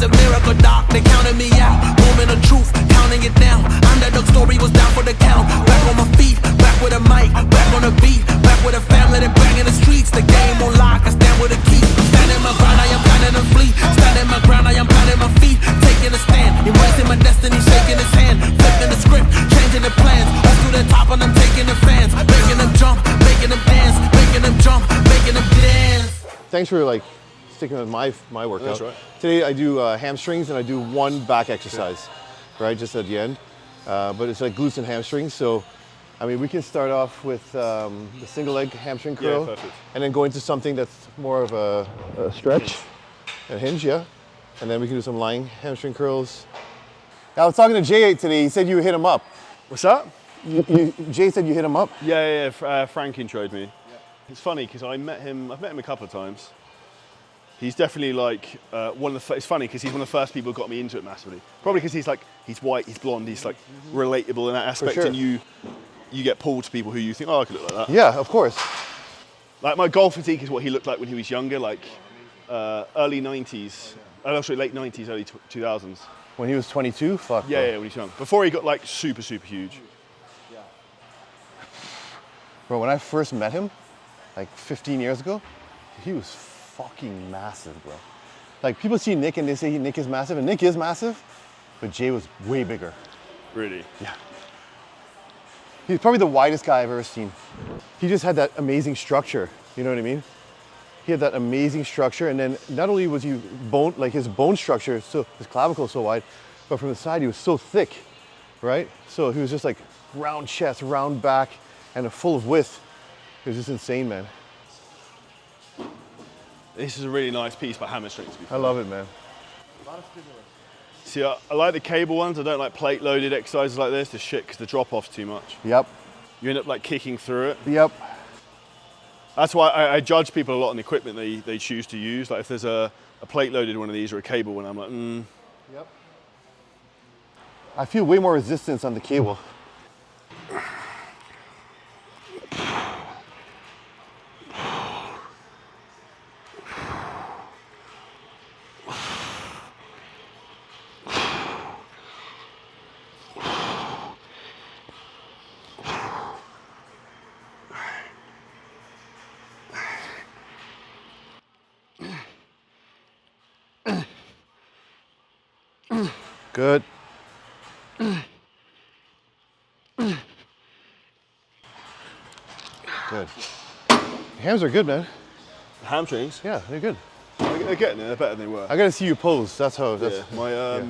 a miracle, doc, they counted me out. Moment of truth, counting it down. Underdog story was down for the count. Back on my feet, back with a mic, back on the beat, back with a family that bang in the streets. The game on lock, I stand with a key. Standing my ground, I am planning to flee. Standing my ground, I am planting my feet. Taking a stand, embracing my destiny, shaking his hand. Flipping the script, changing the plans. Off to the top and I'm taking the fans. Making them jump, making them dance. Making them jump, making them dance. Thanks for like sticking with my workout. That's right. Today I do hamstrings and I do one back exercise, right, just at the end. But it's like glutes and hamstrings. So, I mean, we can start off with the single leg hamstring curl. Yeah, perfect. And then go into something that's more of a stretch, a hinge, yeah. And then we can do some lying hamstring curls. I was talking to Jay today. He said you hit him up. What's that? Jay said you hit him up. Yeah. Frank introed me. Yeah. It's funny because I've met him a couple of times. He's definitely like one of the. It's funny because he's one of the first people who got me into it massively. Probably because he's white, he's blonde, he's like relatable in that aspect, sure. and you get pulled to people who you think, oh, I could look like that. Yeah, of course. Like my golf physique is what he looked like when he was younger, like early 90s. Sorry, late 90s, early 2000s. When he was 22, fuck. Yeah, when he was young. Before he got like super huge. Bro, when I first met him, like 15 years ago, he was fucking massive, bro. Like people see Nick and they say Nick is massive, and Nick is massive, but Jay was way bigger. Really? Yeah. He's probably the widest guy I've ever seen. He just had that amazing structure, you know what I mean? He had that amazing structure, and then not only was he bone, like his bone structure, so his clavicle so wide, but from the side he was so thick, right? So he was just like round chest, round back, and full of width. It was just insane, man. This is a really nice piece by hamstring. I love it, man. See, I like the cable ones. I don't like plate-loaded exercises like this. The shit, because the drop-off's too much. Yep. You end up like kicking through it. Yep. That's why I judge people a lot on the equipment they choose to use. Like if there's a plate-loaded one of these or a cable one, I'm like, Yep. I feel way more resistance on the cable. Good. Good. Hams are good, man. the hamstrings. Yeah, they're good. They're getting there. They're better than they were. I gotta see you pose. That's how. That's, yeah.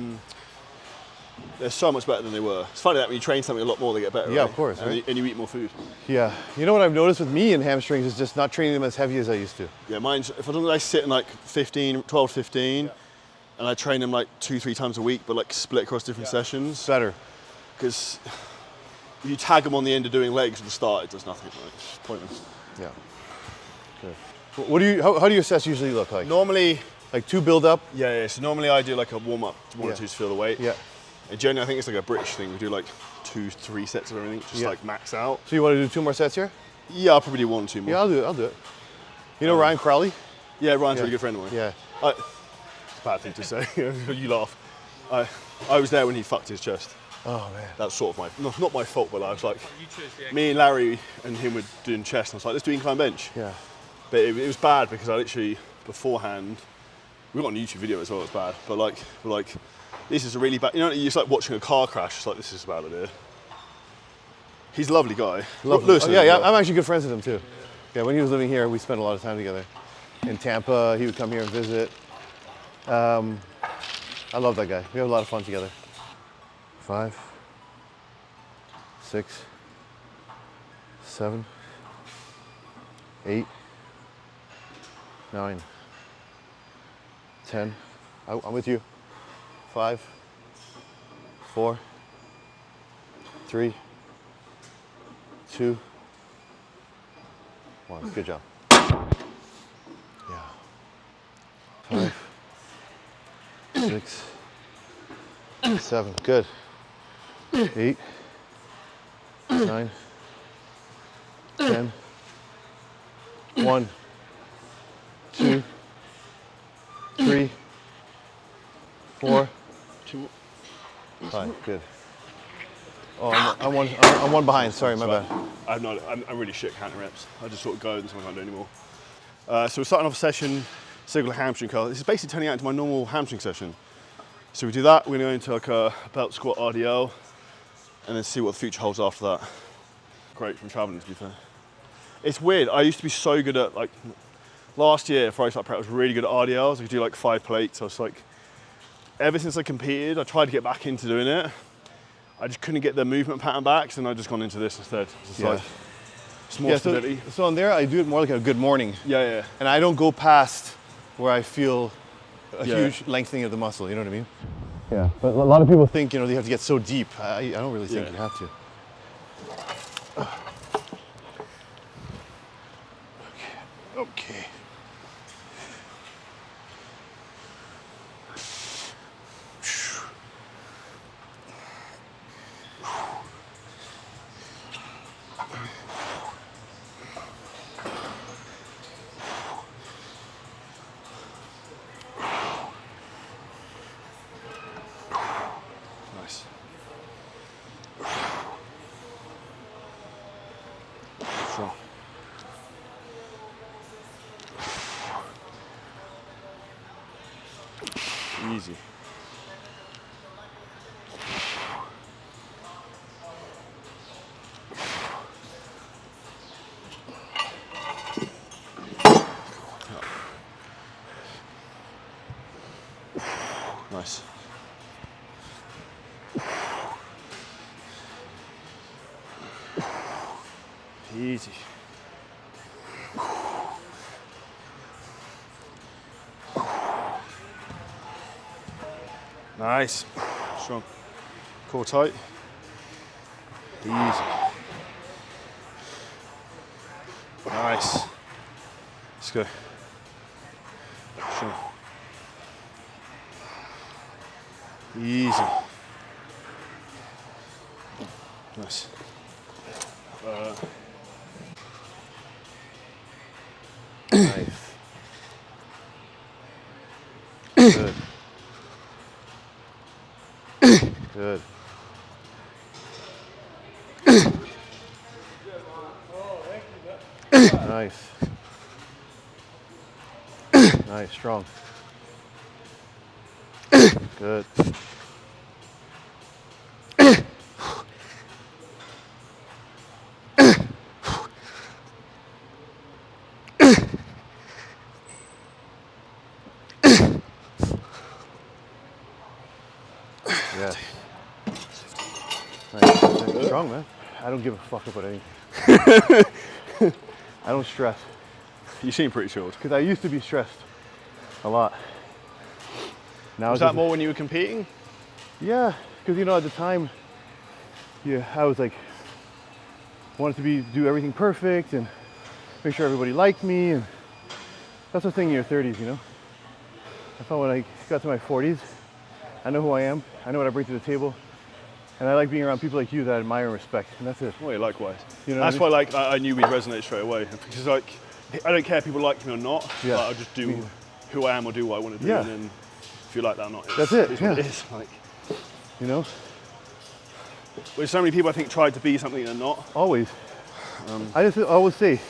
They're so much better than they were. It's funny that when you train something a lot more, they get better. Yeah, right? of course. And, right? and you eat more food. Yeah. You know what I've noticed with me and hamstrings is just not training them as heavy as I used to. Yeah, mine's, if I don't I sit in like 12 to 15, and I train them like 2-3 times a week, but like split across different sessions. Better. Because if you tag them on the end of doing legs at the start, it does nothing. Right? It's pointless. Yeah. Good. What do you? How do your sets usually look like? Normally, Like 2 build up. yeah. So normally I do like a warm up, one or two to feel the weight. Yeah. And generally, I think it's like a British thing. We do like 2-3 sets of everything, just like max out. So you want to do 2 more sets here? Yeah, I'll probably do 1 or 2 more. Yeah, I'll do it. I'll do it. You know Ryan Crowley? Yeah, Ryan's a really good friend of mine. Yeah. It's a bad thing to say. You laugh. I was there when he fucked his chest. Oh man. That's sort of not my fault, but I was like, me and Larry and him were doing chest, and I was like, let's do incline bench. Yeah. But it was bad because I literally, beforehand, we got on a YouTube video as well, it's bad. But like, this is a really bad, you know, it's like watching a car crash, it's like, this is a bad idea. He's a lovely guy. Lewis, yeah, I'm actually good friends with him too. Yeah, when he was living here, we spent a lot of time together. In Tampa, he would come here and visit. I love that guy. We have a lot of fun together. 5, 6, 7, 8, 9, 10. I'm with you. 5, 4, 3, 2, 1. Good job. Yeah. 5, 6, 7. Good. 8, 9, 10. 1, 2, 3, 4, 2. 5. Good. Oh, I'm one behind. Sorry, my bad. I'm really shit counting reps. I just sort of go and something I can't do anymore. So we're starting off a session, single hamstring curl. This is basically turning out into my normal hamstring session. So we do that, we're going to go into like a belt squat RDL, and then see what the future holds after that. Great from traveling, to be fair. It's weird, I used to be so good at, like, last year, before I started prep, I was really good at RDLs. I could do like 5 plates. I was like, ever since I competed, I tried to get back into doing it. I just couldn't get the movement pattern back, so then I just gone into this instead. It's like, it's more stability. So on there, I do it more like a good morning. Yeah. And I don't go past where I feel a huge lengthening of the muscle, you know what I mean? Yeah, but a lot of people think, you know, they have to get so deep. I don't really think you have to. Okay. Nice. Strong. Easy. Nice. Easy. Nice. Strong. Core tight. Easy. Nice. Let's go. Strong. Easy. Nice. Nice. Good. Good. Nice. Nice, strong. Good. Yes. Nice. Strong, man. I don't give a fuck about anything. I don't stress. You seem pretty chilled. Because I used to be stressed a lot. Now Was that more when you were competing? Yeah, because you know at the time, I was like, wanted to do everything perfect and make sure everybody liked me, and that's the thing in your 30s, you know. I found when I got to my 40s, I know who I am, I know what I bring to the table, and I like being around people like you that I admire and respect, and that's it. Oh yeah, likewise. You know that's why I knew we'd resonate straight away, because like I don't care if people like me or not. Yeah. I'll just do who I am or do what I want to do, and then if you like that or not, that's it. It's what it is. Like, you know. There's so many people I think tried to be something they're not. Always. I always say,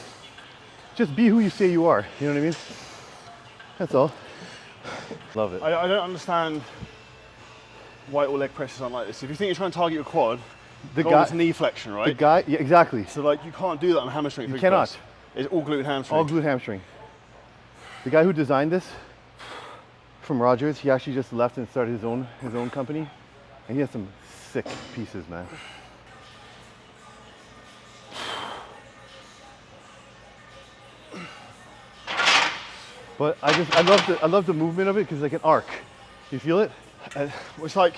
just be who you say you are. You know what I mean? That's all. Love it. I don't understand why all leg presses aren't like this. If you think you're trying to target your quad, it's knee flexion, right? Yeah, exactly. So like you can't do that on a hamstring. You cannot. Press. It's all glute and hamstring. All glute hamstring. The guy who designed this from Rogers, he actually just left and started his own company, and he has some sick pieces, man. But I love the movement of it because it's like an arc. You feel it? It's like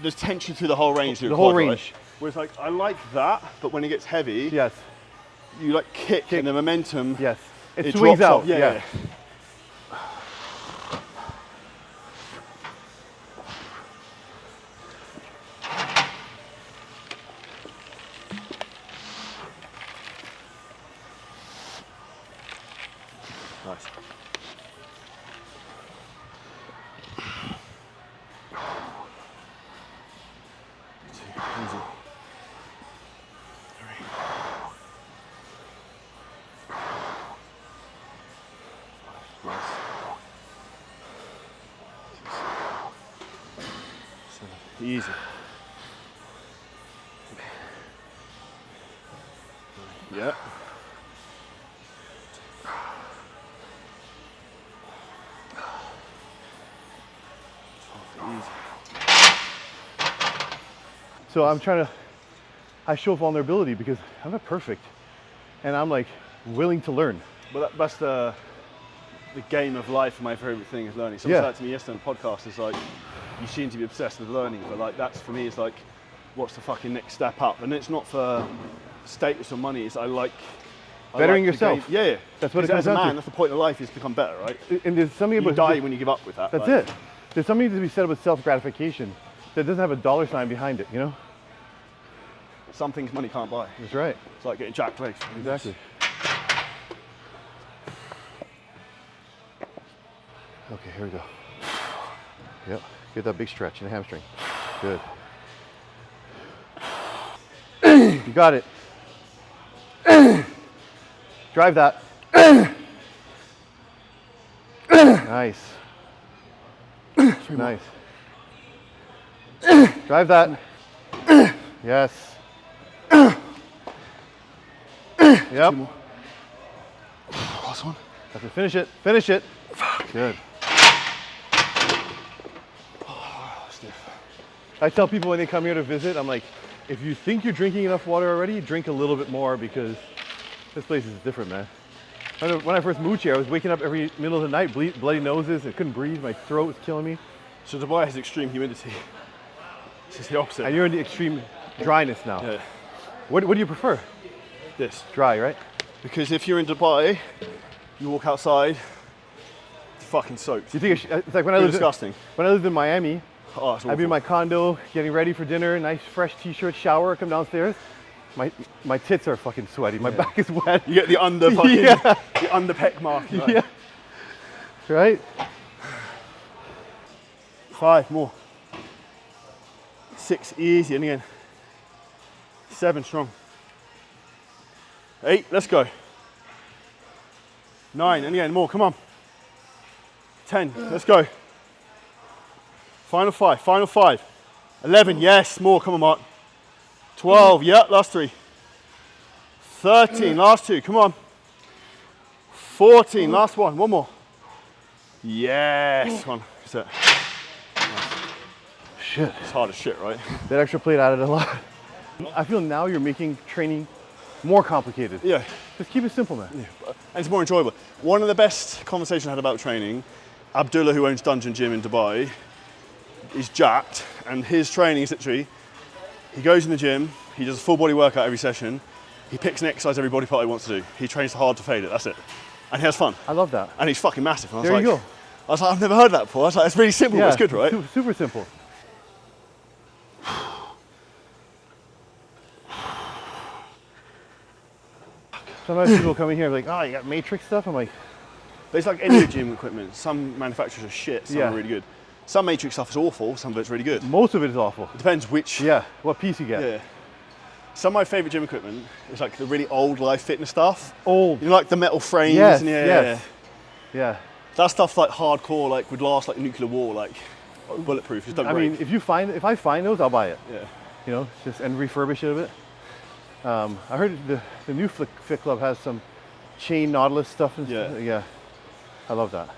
there's tension through the whole range. The whole range. Right? Where it's like I like that, but when it gets heavy, yes, you like kick and the momentum. Yes, it swings out. Off. Yeah. Nice. Easy. Yeah. Easy. So I show vulnerability because I'm not perfect. And I'm like willing to learn. But that's the game of life. My favorite thing is learning. Someone said to me yesterday on the podcast, is like, you seem to be obsessed with learning, but like that's for me is like, what's the fucking next step up? And it's not for status or money. It's Bettering yourself. Yeah. That's what it comes as a down man, to. that's the point of life, is to become better, right? And there's something You about die when you give up with that. That's like, it. There's something to be said about self-gratification that doesn't have a dollar sign behind it, you know? Some things money can't buy. That's right. It's like getting jacked legs. Exactly. Okay, here we go. Yep, get that big stretch in the hamstring. Good. You got it. Drive that. Nice. Nice. Drive that. Yes. Yep. Last one. Have to finish it. Finish it. Good. I tell people when they come here to visit, I'm like, if you think you're drinking enough water already, drink a little bit more, because this place is different, man. When I first moved here, I was waking up every middle of the night, bloody noses, I couldn't breathe, my throat was killing me. So Dubai has extreme humidity. This is the opposite. And you're in the extreme dryness now. Yeah. What do you prefer? This. Dry, right? Because if you're in Dubai, you walk outside, it's fucking soaked. You think it's like when I Disgusting. when I lived in Miami, Oh, it's I'd be in my condo, getting ready for dinner, nice fresh t-shirt, shower, come downstairs. My tits are fucking sweaty. My back is wet. You get the under fucking, the under peck mark. Right? Yeah. Right? 5 more. 6, easy, and again. 7, strong. 8, let's go. 9, and again, more, come on. 10, let's go. Final 5, final 5. 11, yes, more, come on, Mark. 12, yeah, last 3. 13, last 2, come on. 14, last one more. Yes, one, that's it. Shit. It's hard as shit, right? That extra plate added a lot. I feel now you're making training more complicated. Yeah. Just keep it simple, man. Yeah. And it's more enjoyable. One of the best conversations I had about training, Abdullah, who owns Dungeon Gym in Dubai, is jacked, and his training is literally, he goes in the gym, he does a full body workout every session, he picks an exercise every body part he wants to do. He trains hard to fade it, that's it. And he has fun. I love that. And he's fucking massive. And There you go. I was like, I've never heard that before. I was like, it's really simple, but it's good, right? Super simple. Sometimes people come in here like, oh, you got matrix stuff? I'm like, But it's like any gym equipment. Some manufacturers are shit, some Yeah. are really good. Some matrix stuff is awful, some of it's really good. most of it is awful. It depends which. Yeah, what piece you get. Yeah. Some of my favourite gym equipment is like the really old Life Fitness stuff. Old. You know, like the metal frames. Yes, and yes. Yeah. That stuff like hardcore, like would last like a nuclear war, like bulletproof. Just don't I break. mean, if I find those, I'll buy it. Yeah. You know, just and refurbish it a bit. I heard the new Fit Club has some chain Nautilus stuff. And Yeah. stuff. Yeah. I love that.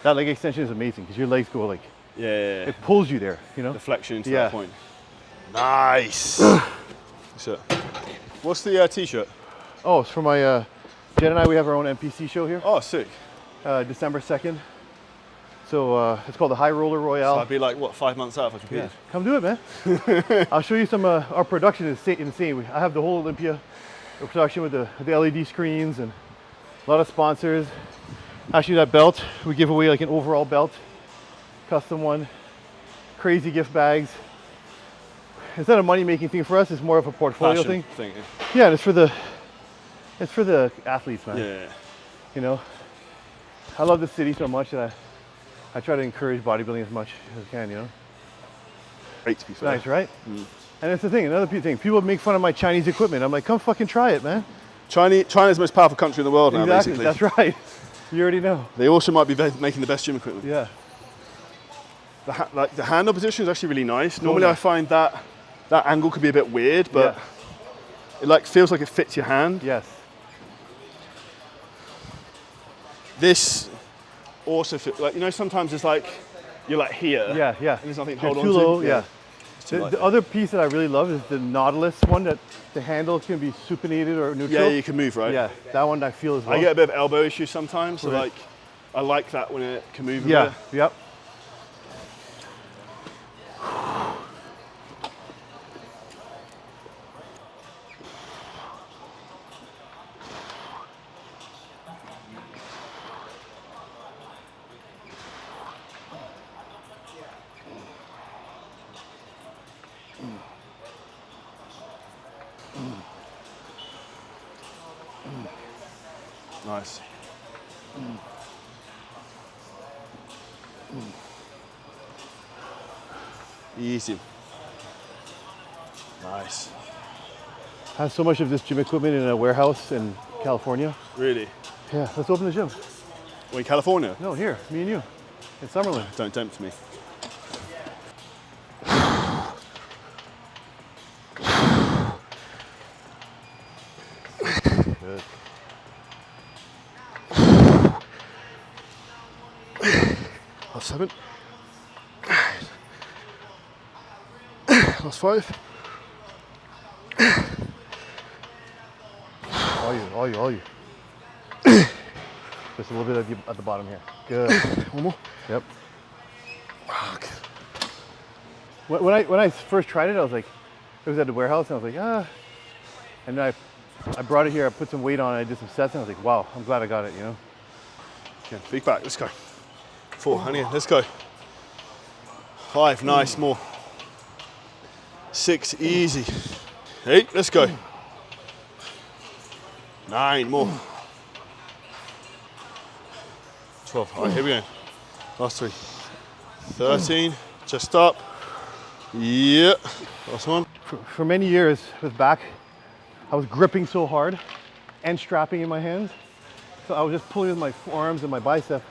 That leg extension is amazing because your legs go like, Yeah. it pulls you there, you know? Deflection to Yeah. that point. Nice. So, what's the t-shirt? Oh, it's for my, Jen and I, we have our own NPC show here, Oh, sick. December 2nd. So it's called the High Roller Royale. So I'd be like, what, 5 months out if I competed? Come do it, man. I'll show you some, our production is insane. I have the whole Olympia production with the LED screens and a lot of sponsors. Actually, that belt, we give away like an overall belt, custom one, crazy gift bags. It's not a money-making thing for us, it's more of a portfolio Fashion thing. yeah. Yeah, and it's for the athletes, man. Yeah. You know, I love the city so much that I try to encourage bodybuilding as much as I can, you know. Great to be fair. Nice, right? And that's the thing, another thing. People make fun of my Chinese equipment. I'm like, come fucking try it, man. China's the most powerful country in the world now, Exactly, basically. that's right. You already know. They also might be making the best gym equipment. Yeah. like the handle position is actually really nice. Normally I find that angle could be a bit weird, but it like feels like it fits your hand. Yes. This also feels like, you know, sometimes it's like you're like here. Yeah, yeah. And there's nothing to You're hold too on to. low, yeah. The The other piece that I really love is the Nautilus one, that the handle can be supinated or neutral. Yeah, you can move, right? Yeah, that one I feel as well. I get a bit of elbow issues sometimes, so Right. like I like that when it can move a Yeah, bit. yep. Nice. Easy. Nice. I have so much of this gym equipment in a warehouse in California. Really? Yeah, let's open the gym. Well, in California? No, here, me and you, in Summerlin. Don't tempt me. Good. Last 7. Last 5. All you. Just a little bit at the bottom here. Good. One more. Yep. Fuck. When I first tried it, I was like, it was at the warehouse, and I was like, ah. And then I brought it here, I put some weight on it, I did some sets, and I was like, wow, I'm glad I got it, you know? Okay, big back, let's go. 4, honey, let's go. 5, nice, more. 6, easy. 8, let's go. 9, more. 12, all right, here we go. Last 3. 13, chest up. Yeah, last one. For many years with back, I was gripping so hard and strapping in my hands. So I was just pulling with my forearms and my bicep.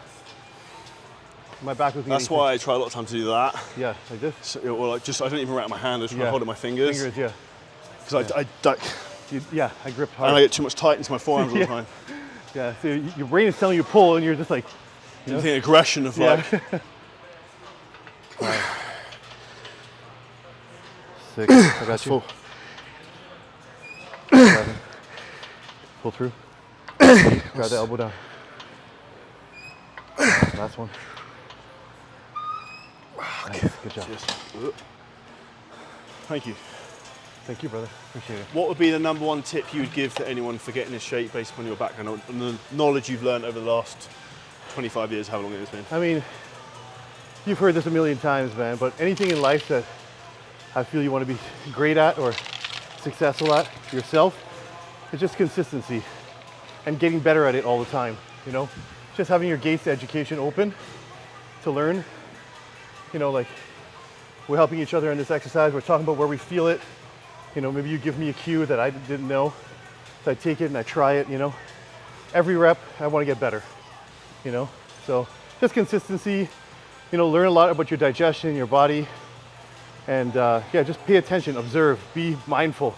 My back was getting That's why I try a lot of time to do that. Yeah, like this. So, or like just, I don't even wrap my hand, I just try to hold it with my fingers. Fingers, yeah. Because I duck, I gripped hard. and I get too much tight into my forearms all the time. Yeah, so your brain is telling you pull, and you're just like, You know? The aggression of like, 6, I got you. 4. 7. Pull through. Grab the elbow down. Last one. Nice. Good job. Cheers. Thank you. Thank you, brother. Appreciate it. What would be the #1 tip you would give to anyone for getting in shape based upon your background and the knowledge you've learned over the last 25 years, how long it has been? I mean, you've heard this a million times, man, but anything in life that I feel you want to be great at or successful at yourself, it's just consistency and getting better at it all the time, you know? Just having your gates to education open to learn, you know, like we're helping each other in this exercise, we're talking about where we feel it, you know, maybe you give me a cue that I didn't know, so I take it and I try it, you know? Every rep, I want to get better, you know? So just consistency, you know, learn a lot about your digestion, your body, and yeah, just pay attention, observe, be mindful,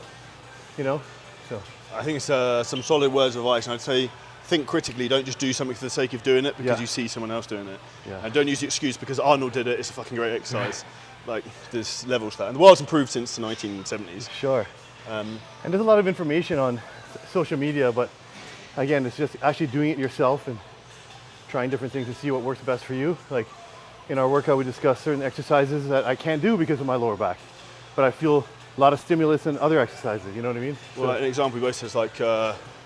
you know? So I think it's some solid words of advice, and I'd say think critically, don't just do something for the sake of doing it because you see someone else doing it. Yeah. And don't use the excuse because Arnold did it, it's a fucking great exercise. Like, there's levels to that. And the world's improved since the 1970s. Sure. And there's a lot of information on social media, but again, it's just actually doing it yourself and trying different things to see what works best for you. Like in our workout, we discuss certain exercises that I can't do because of my lower back, but I feel a lot of stimulus in other exercises, you know what I mean? Well, an example we both said is like,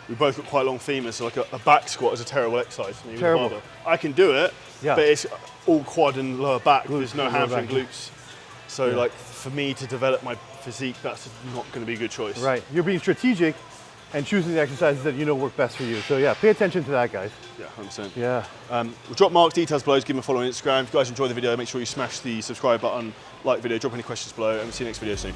we both got quite long femurs, so like a back squat is a terrible exercise for me. Terrible. I can do it, Yeah. but it's all quad and lower back. Glutes, There's no lower hamstring back. glutes. So like for me to develop my physique, that's not going to be a good choice. Right, you're being strategic and choosing the exercises that you know work best for you. So yeah, pay attention to that, guys. Yeah, 100%. Yeah. We'll drop Mark's details below, just give him a follow on Instagram. If you guys enjoy the video, make sure you smash the subscribe button, like the video, drop any questions below, and we'll see you next video soon.